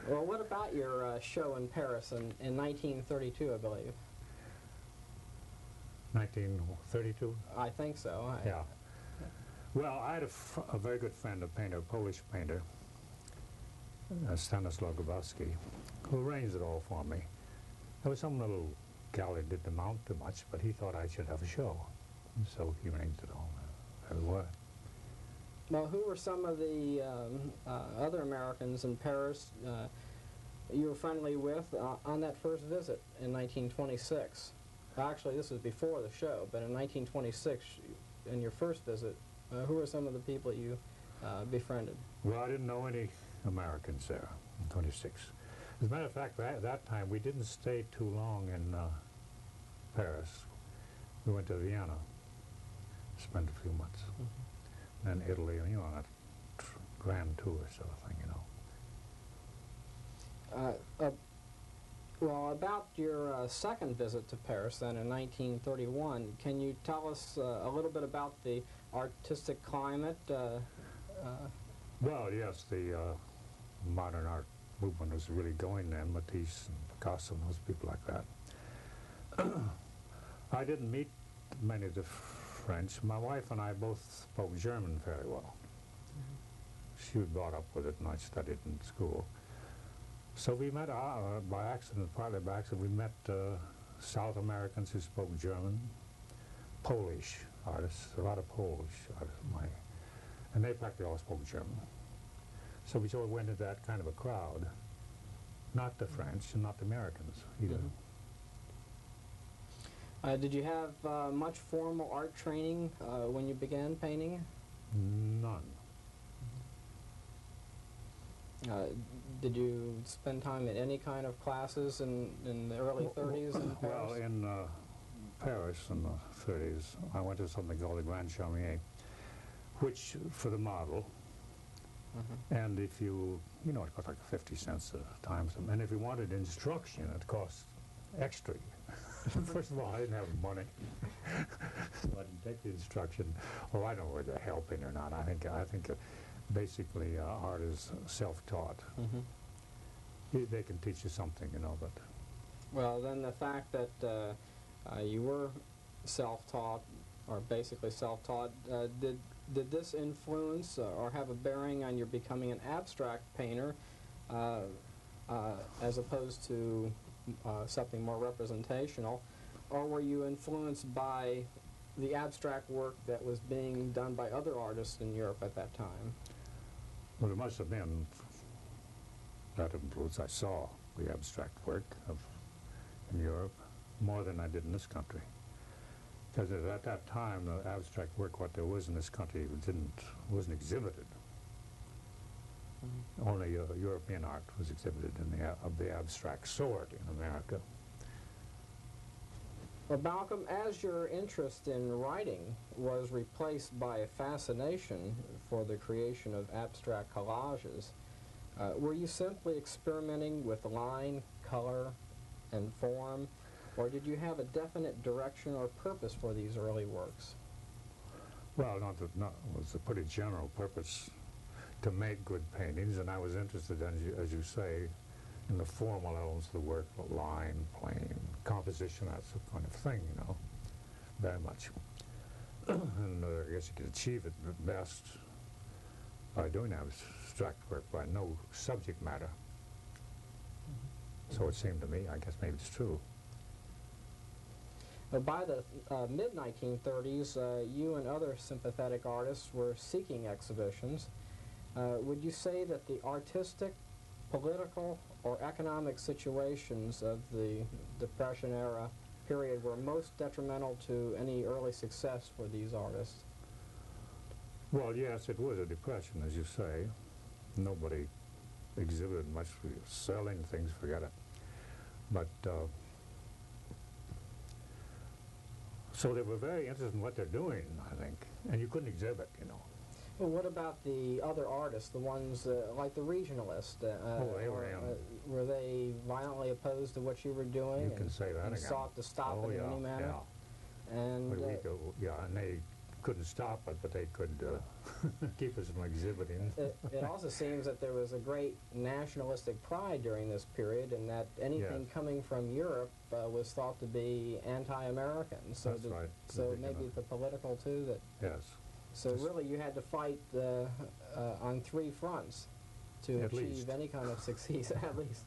Well, what about your show in Paris in 1932, I believe? 1932? I think so. Yeah. Well, I had a very good friend, a painter, a Polish painter, Stanislaw Grabowski, who arranged it all for me. There was some little gallery that didn't amount to much, but he thought I should have a show. And so he arranged it all. There we were. Well, who were some of the other Americans in Paris you were friendly with on that first visit in 1926? Actually, this was before the show, but in 1926, in your first visit, who were some of the people you befriended? Well, I didn't know any Americans there in 26. As a matter of fact, at that time, we didn't stay too long in Paris. We went to Vienna, spent a few months. Mm-hmm. Then Italy, you know, a grand tour sort of thing, you know. Well, about your second visit to Paris then in 1931, can you tell us a little bit about the artistic climate? Well, yes, the modern art movement was really going then, Matisse and Picasso and those people like that. I didn't meet many of the French. My wife and I both spoke German very well. Mm-hmm. She was brought up with it and I studied in school. So we met by accident, partly by accident, we met South Americans who spoke German, Polish artists, a lot of Polish artists, and they practically all spoke German. So we sort of went into that kind of a crowd, not the French and not the Americans either. Mm-hmm. Did you have much formal art training when you began painting? None. Did you spend time at any kind of classes in the early 30s in Paris? Well, in Paris in the 30s, I went to something called the Grand Charmier, which, for the model, and if you know, it cost like 50 cents a time, and if you wanted instruction, it cost extra. First of all, I didn't have money, so I didn't take the instruction. Well, I don't know whether they're helping or not. I think basically art is self-taught. Mm-hmm. They can teach you something, you know, but... Well, then the fact that you were self-taught, or basically self-taught, did this influence or have a bearing on your becoming an abstract painter as opposed to something more representational, or were you influenced by the abstract work that was being done by other artists in Europe at that time? Well, there must have been that influence. I saw the abstract work in Europe more than I did in this country. Because at that time, the abstract work, what there was in this country, wasn't exhibited. Mm-hmm. Only European art was exhibited of the abstract sort in America. Well, Balcomb, as your interest in writing was replaced by a fascination for the creation of abstract collages, were you simply experimenting with line, color, and form, or did you have a definite direction or purpose for these early works? Well, it was a pretty general purpose to make good paintings, and I was interested, as you say, in the formal elements of the work, line, plane, composition, that kind of thing, you know, very much. And I guess you could achieve it best by doing abstract work, by no subject matter. So it seemed to me, I guess maybe it's true. By the mid-1930s, you and other sympathetic artists were seeking exhibitions. Would you say that the artistic, political, or economic situations of the Depression era period were most detrimental to any early success for these artists? Well, yes, it was a depression, as you say. Nobody exhibited much, selling things, forget it. But, so they were very interested in what they're doing, I think, and you couldn't exhibit, you know. Well, what about the other artists, the ones like the regionalists? Were they violently opposed to what you were doing? You can say that again. Sought to stop it in any manner? Yeah. And and they couldn't stop it, but they could keep us from exhibiting. It also seems that there was a great nationalistic pride during this period, and that anything Yes. coming from Europe was thought to be anti-American. So That's right. So Big maybe enough. the political too. That Yes. so Just- really you had to fight on three fronts to At achieve least. any kind of success, at least.